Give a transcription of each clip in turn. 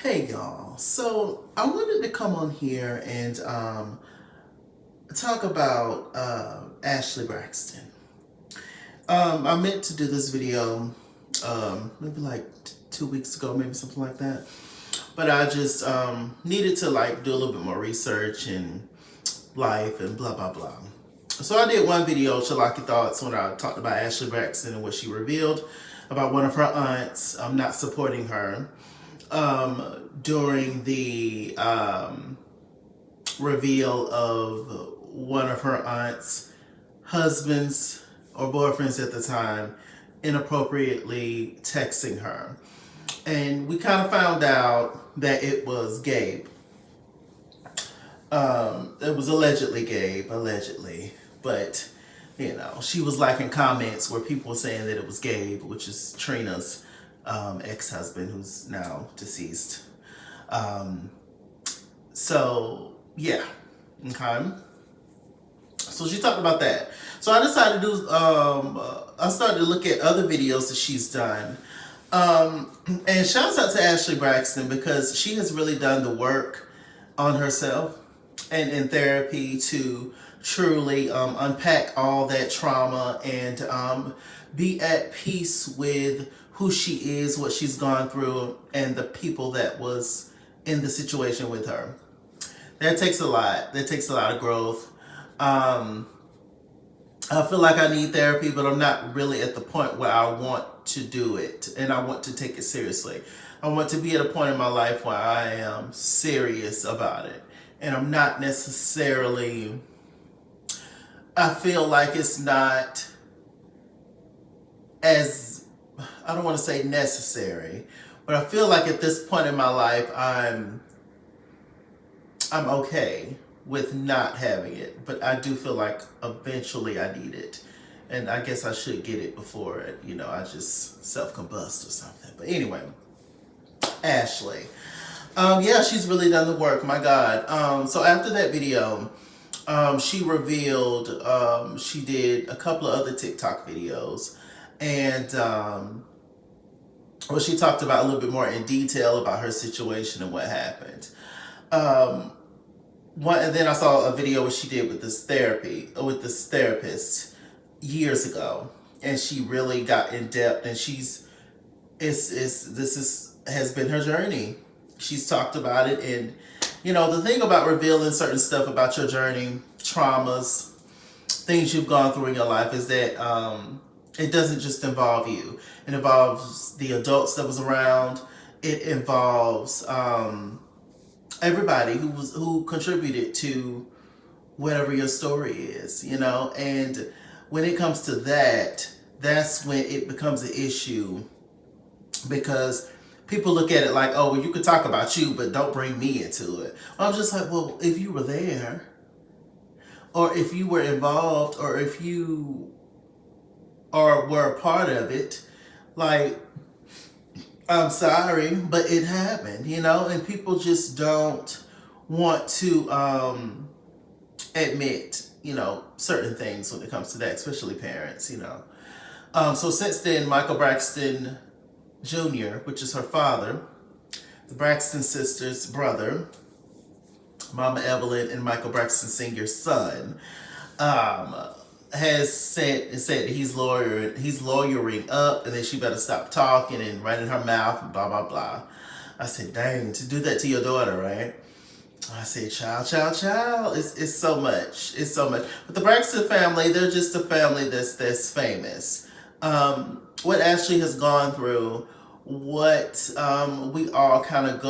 Hey y'all, so I wanted to come on here and talk about Ashlee Braxton. I meant to do this video maybe like 2 weeks ago, maybe something like that. But I just needed to like do a little bit more research and life and blah blah blah. So I did one video, Chalaki Thoughts, when I talked about Ashlee Braxton and what she revealed about one of her aunts not supporting her during the reveal of one of her aunt's husbands or boyfriends at the time inappropriately texting her. And we kind of found out that it was Gabe. It was allegedly Gabe, allegedly. But, you know, she was liking comments where people were saying that it was Gabe, which is Trina's ex-husband, who's now deceased. So, yeah. Okay. So she talked about that. So I decided to do, I started to look at other videos that she's done. And shouts out to Ashlee Braxton because she has really done the work on herself and in therapy to truly unpack all that trauma and be at peace with who she is, what she's gone through, and the people that was in the situation with her. That takes a lot. That takes a lot of growth. I feel like I need therapy, but I'm not really at the point where I want to do it and I want to take it seriously. I want to be at a point in my life where I am serious about it. And I'm not necessarily, I feel like it's not as, I don't want to say necessary, but I feel like at this point in my life, I'm okay with not having it, but I do feel like eventually I need it. And I guess I should get it before, I just self-combust or something. But anyway, Ashlee. Yeah, she's really done the work, my God. So after that video, she revealed, she did a couple of other TikTok videos. And well, she talked about a little bit more in detail about her situation and what happened. And then I saw a video where she did with this therapist years ago, and she really got in depth. And has been her journey. She's talked about it, and the thing about revealing certain stuff about your journey, traumas, things you've gone through in your life, is that it doesn't just involve you. It involves the adults that was around. It involves everybody who contributed to whatever your story is, and when it comes to that, that's when it becomes an issue, because people look at it like, oh, well, you could talk about you, but don't bring me into it. I'm just like, well, if you were there, or if you were involved, or if you were a part of it, like, I'm sorry, but it happened, and people just don't want to admit, certain things when it comes to that, especially parents, So since then, Michael Braxton Jr., which is her father, the Braxton sisters' brother, Mama Evelyn and Michael Braxton Sr.'s son, has said he's lawyering up, and then she better stop talking and running her mouth and blah blah blah. I said, dang, to do that to your daughter, right? I said, child. It's so much. It's so much. But the Braxton family, they're just a family that's famous. What Ashlee has gone through, what we all kind of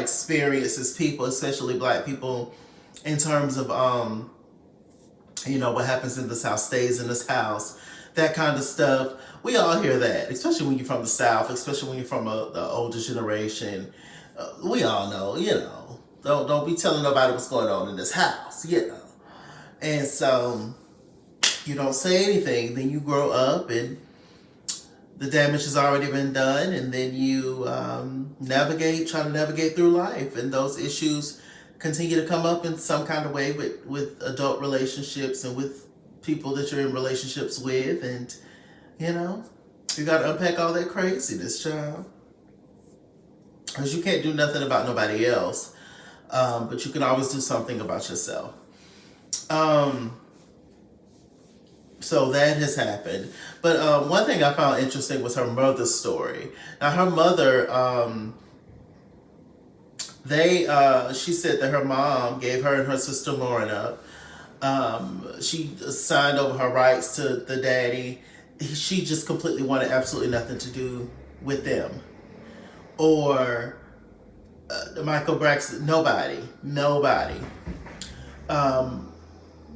experience as people, especially Black people, in terms of what happens in this house stays in this house, that kind of stuff. We all hear that, especially when you're from the South, especially when you're from the older generation. We all know, don't be telling nobody what's going on in this house, And so you don't say anything, then you grow up and the damage has already been done, and then you try to navigate through life, and those issues continue to come up in some kind of way with adult relationships and with people that you're in relationships with, and you got to unpack all that craziness, child. because you can't do nothing about nobody else, but you can always do something about yourself. So that has happened. But one thing I found interesting was her mother's story. Now her mother, she said that her mom gave her and her sister Lauren up. She signed over her rights to the daddy. She just completely wanted absolutely nothing to do with them. Or Michael Braxton, nobody.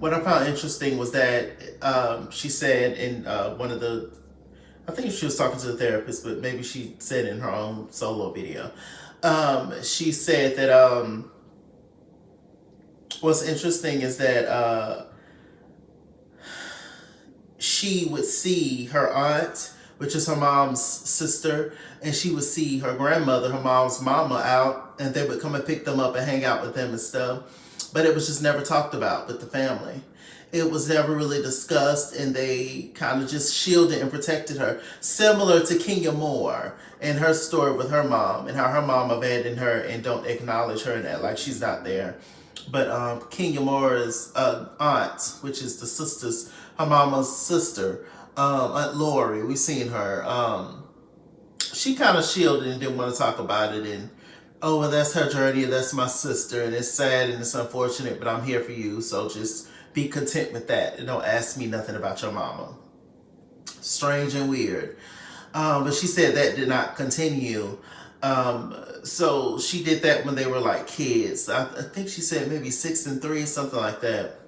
What I found interesting was that she said in one of the, I think she was talking to the therapist, but maybe she said in her own solo video, she said that what's interesting is that she would see her aunt, which is her mom's sister, and she would see her grandmother, her mom's mama, out, and they would come and pick them up and hang out with them and stuff. But it was just never talked about with the family. It was never really discussed, and they kind of just shielded and protected her. Similar to Kenya Moore and her story with her mom, and how her mom abandoned her and don't acknowledge her and that, like she's not there. But Kenya Moore's aunt, which is the sister's, her mama's sister, Aunt Lori, we seen her. She kind of shielded and didn't want to talk about it, and oh, well, that's her journey, and that's my sister, and it's sad and it's unfortunate, but I'm here for you, so just be content with that, and don't ask me nothing about your mama. Strange and weird. But she said that did not continue. So she did that when they were like kids. I think she said maybe 6 and 3, something like that.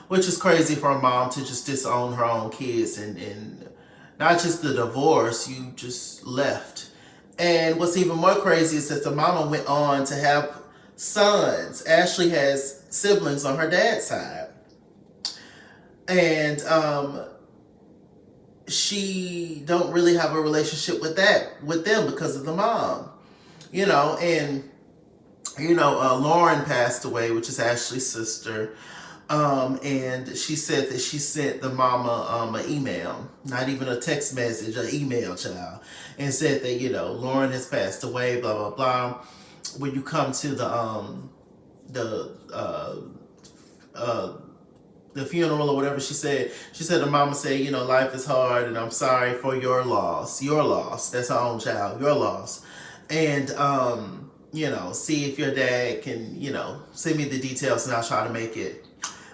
Which is crazy for a mom to just disown her own kids, and not just the divorce, you just left. And what's even more crazy is that the mama went on to have sons. Ashlee has siblings on her dad's side. And she don't really have a relationship with them because of the mom. And Lauren passed away, which is Ashlee's sister. And she said that she sent the mama an email, not even a text message, an email, child, and said that, Lauren has passed away, blah, blah, blah. When you come to the funeral or whatever, she said the mama said, life is hard and I'm sorry for your loss. That's her own child, your loss. And, see if your dad can, send me the details and I'll try to make it.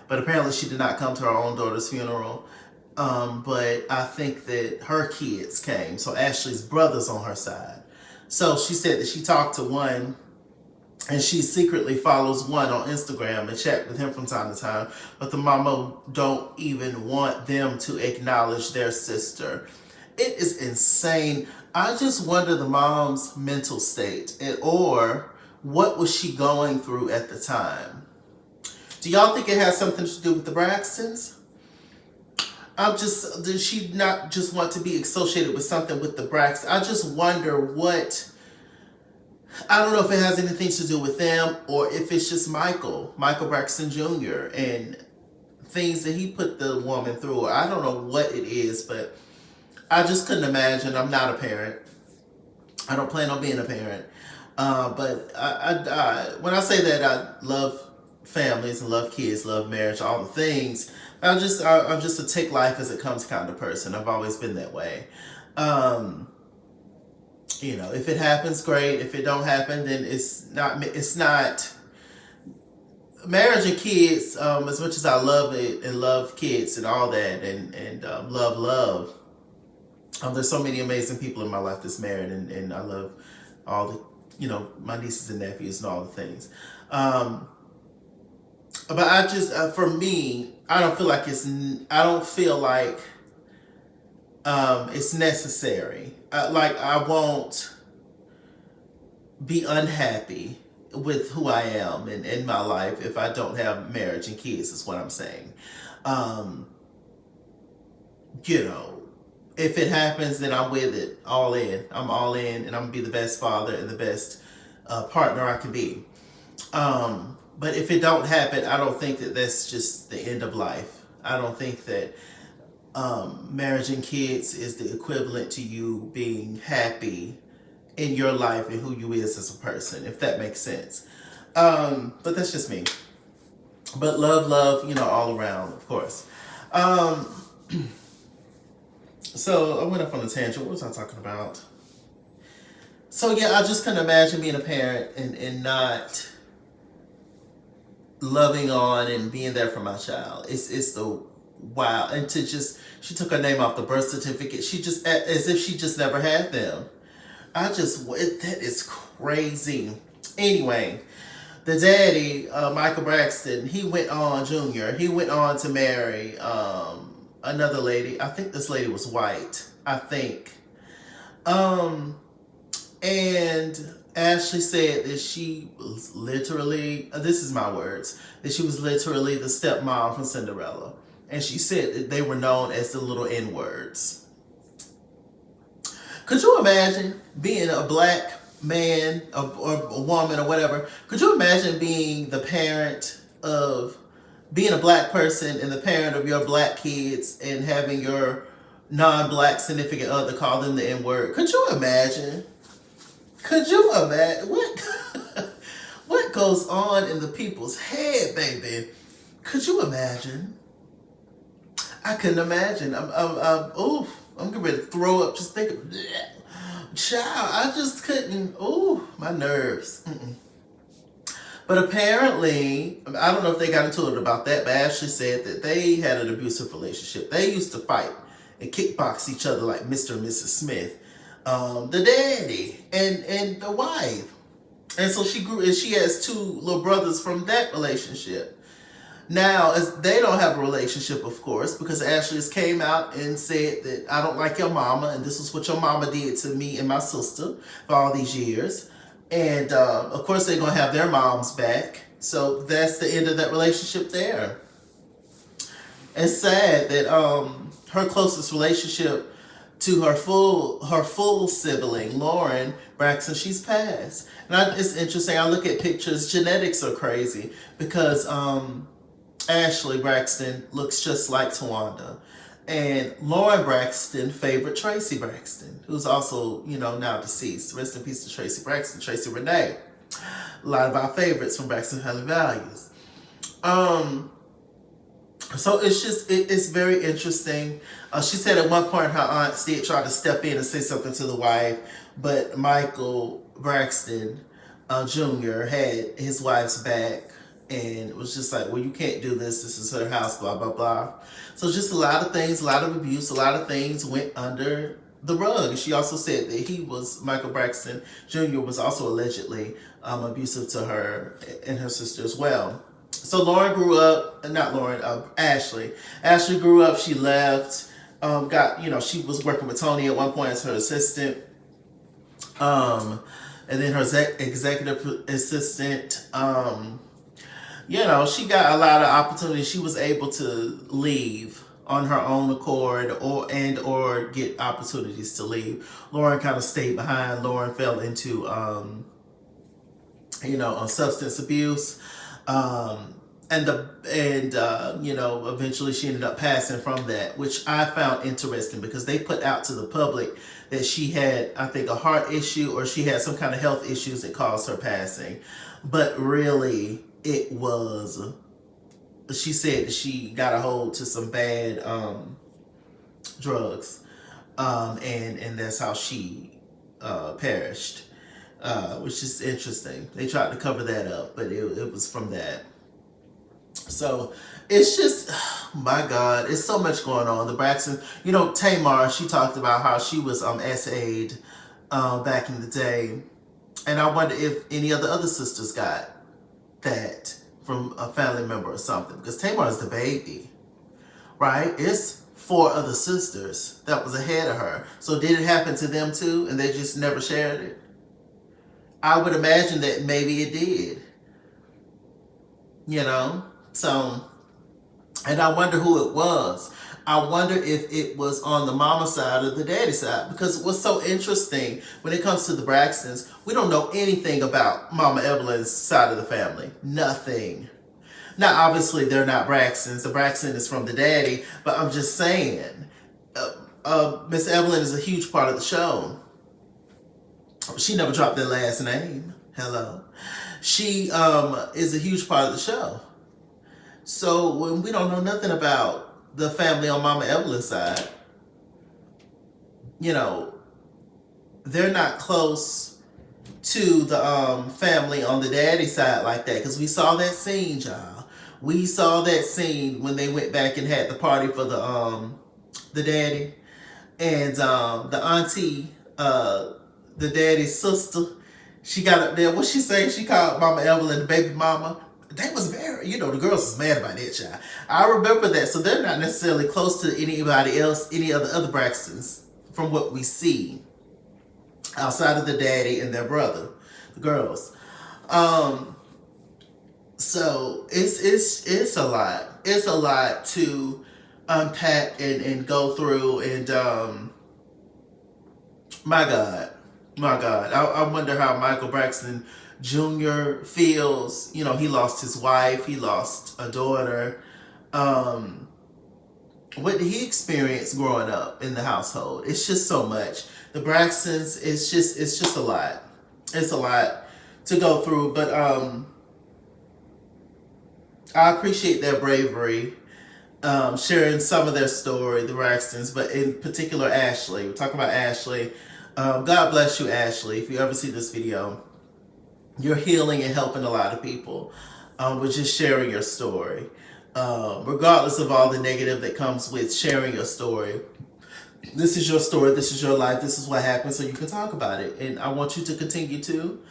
But apparently she did not come to her own daughter's funeral. But I think that her kids came. So Ashlee's brother's on her side. So she said that she talked to one, and she secretly follows one on Instagram and chat with him from time to time. But the mama don't even want them to acknowledge their sister. It is insane. I just wonder the mom's mental state, or what was she going through at the time? Do y'all think it has something to do with the Braxtons? Does she not just want to be associated with something with the Braxtons? I just wonder I don't know if it has anything to do with them, or if it's just Michael Braxton Jr. and things that he put the woman through. I don't know what it is, but I just couldn't imagine. I'm not a parent. I don't plan on being a parent. But when I say that I love families and love kids, love marriage, all the things, I'm just a take life as it comes kind of person. I've always been that way. If it happens, great. If it don't happen, then it's not marriage and kids. As much as I love it and love kids and all that, and love. There's so many amazing people in my life that's married, and I love all the, my nieces and nephews and all the things. But I just, for me, I don't feel like it's necessary. I won't be unhappy with who I am in my life if I don't have marriage and kids, is what I'm saying. If it happens, then I'm with it, all in. I'm all in, and I'm going to be the best father and the best partner I can be. But if it don't happen, I don't think that that's just the end of life. I don't think that marriage and kids is the equivalent to you being happy in your life and who you is as a person, if that makes sense. But that's just me. But love, all around, of course. Um, so I went up on a tangent. What was I talking about? So yeah, I just couldn't imagine being a parent and not loving on and being there for my child. It's the wow. And to just, she took her name off the birth certificate. She just, as if she just never had them. That is crazy. Anyway, the daddy, Michael Braxton, he went on, Junior, he went on to marry another lady. I think this lady was white, I think. And Ashlee said that she was literally, this is my words, that she was literally the stepmom from Cinderella. And she said that they were known as the little N-words. Could you imagine being a black man or a woman or whatever? Could you imagine being the parent of, being a black person and the parent of your black kids and having your non-black significant other call them the N-word? Could you imagine? Could you imagine? What goes on in the people's head, baby? Could you imagine? I couldn't imagine. I'm getting ready to throw up just thinking. Child, I just couldn't. Ooh, my nerves. But apparently, I don't know if they got into it about that, but Ashlee said that they had an abusive relationship. They used to fight and kickbox each other like Mr. and Mrs. Smith. The daddy and the wife. And so she grew, and she has two little brothers from that relationship. Now, as they don't have a relationship, of course, because Ashlee came out and said that I don't like your mama, and this is what your mama did to me and my sister for all these years. And of course, they're going to have their moms back. So that's the end of that relationship there. It's sad that her closest relationship to her full sibling, Lauren Braxton, she's passed. And it's interesting. I look at pictures. Genetics are crazy because Ashlee Braxton looks just like Towanda. And Lauren Braxton favored Tracy Braxton, who's also, now deceased. Rest in peace to Tracy Braxton, Tracy Renee. A lot of our favorites from Braxton Family Values. So it's very interesting. She said at one point her aunt did try to step in and say something to the wife, but Michael Braxton Jr. had his wife's back and was just like, well, you can't do this. This is her house, blah, blah, blah. So just a lot of things, a lot of abuse, a lot of things went under the rug. And she also said that Michael Braxton Jr. was also allegedly abusive to her and her sister as well. So Lauren grew up, Ashlee. Ashlee grew up, she left, she was working with Toni at one point as her assistant. And then her executive assistant, she got a lot of opportunities. She was able to leave on her own accord or get opportunities to leave. Lauren kind of stayed behind. Lauren fell into, substance abuse. Eventually she ended up passing from that, which I found interesting because they put out to the public that she had, I think, a heart issue or she had some kind of health issues that caused her passing. But really, it was, she said that she got a hold to some bad drugs, and that's how she perished, which is interesting. They tried to cover that up, but it was from that. So it's just, my God, it's so much going on. The Braxton, Tamar, she talked about how she was SA'd back in the day. And I wonder if any of the other sisters got that from a family member or something. Because Tamar is the baby, right? It's 4 other sisters that was ahead of her. So did it happen to them too and they just never shared it? I would imagine that maybe it did. So, and I wonder who it was. I wonder if it was on the mama side or the daddy side. Because what's so interesting when it comes to the Braxtons, we don't know anything about Mama Evelyn's side of the family. Nothing. Now, obviously, they're not Braxtons. The Braxton is from the daddy. But I'm just saying, Miss Evelyn is a huge part of the show. She never dropped their last name. Hello. She is a huge part of the show. So when we don't know nothing about the family on Mama Evelyn's side, you know, they're not close to the family on the daddy side like that. Because we saw that scene, y'all. We saw that scene when they went back and had the party for the daddy. And the auntie, the daddy's sister, she got up there. What she say? She called Mama Evelyn the baby mama. They was married. You know, the girls was mad about that, child. I remember that. So they're not necessarily close to anybody else, any of the other Braxtons, from what we see, outside of the daddy and their brother, the girls. So it's a lot. It's a lot to unpack and go through. And my God. I wonder how Michael Braxton Jr. feels. You know, he lost his wife. He lost a daughter. What did he experience growing up in the household? It's just so much. The Braxtons, it's just a lot. It's a lot to go through. But I appreciate their bravery, sharing some of their story, the Braxtons, but in particular Ashlee. We're talking about Ashlee. God bless you, Ashlee. If you ever see this video, you're healing and helping a lot of people with just sharing your story. Regardless of all the negative that comes with sharing your story, this is your story, this is your life, this is what happened, so you can talk about it. And I want you to continue to.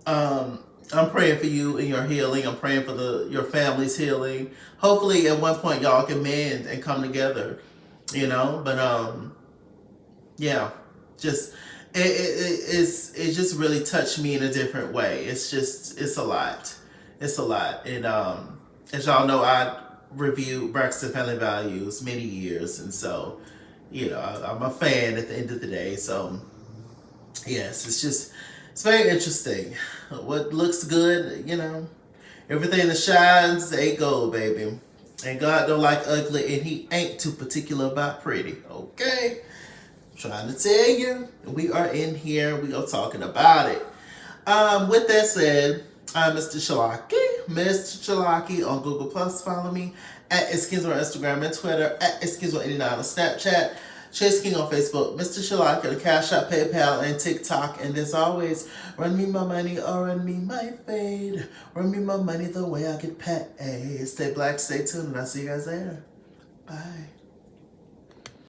I'm praying for you and your healing. I'm praying for your family's healing. Hopefully at one point y'all can mend and come together, you know. But yeah, just it just really touched me in a different way. It's a lot. It's a lot. And as y'all know, I reviewed Braxton Family Values many years, and so, you know, I'm a fan at the end of the day. So yes, it's very interesting. What looks good, you know, everything that shines ain't gold, baby. And God don't like ugly, and he ain't too particular about pretty. Okay? I'm trying to tell you, we are in here. We are talking about it. With that said, I'm Mr. Chalaki. Mr. Chalaki on Google+. Follow me at Eskins on Instagram and Twitter, at Eskins89 on Snapchat, Chase King on Facebook, Mr. Chalaki on Cash App, PayPal, and TikTok. And as always, run me my money or run me my fade. Run me my money the way I get paid. Stay black, stay tuned, and I'll see you guys later. Bye.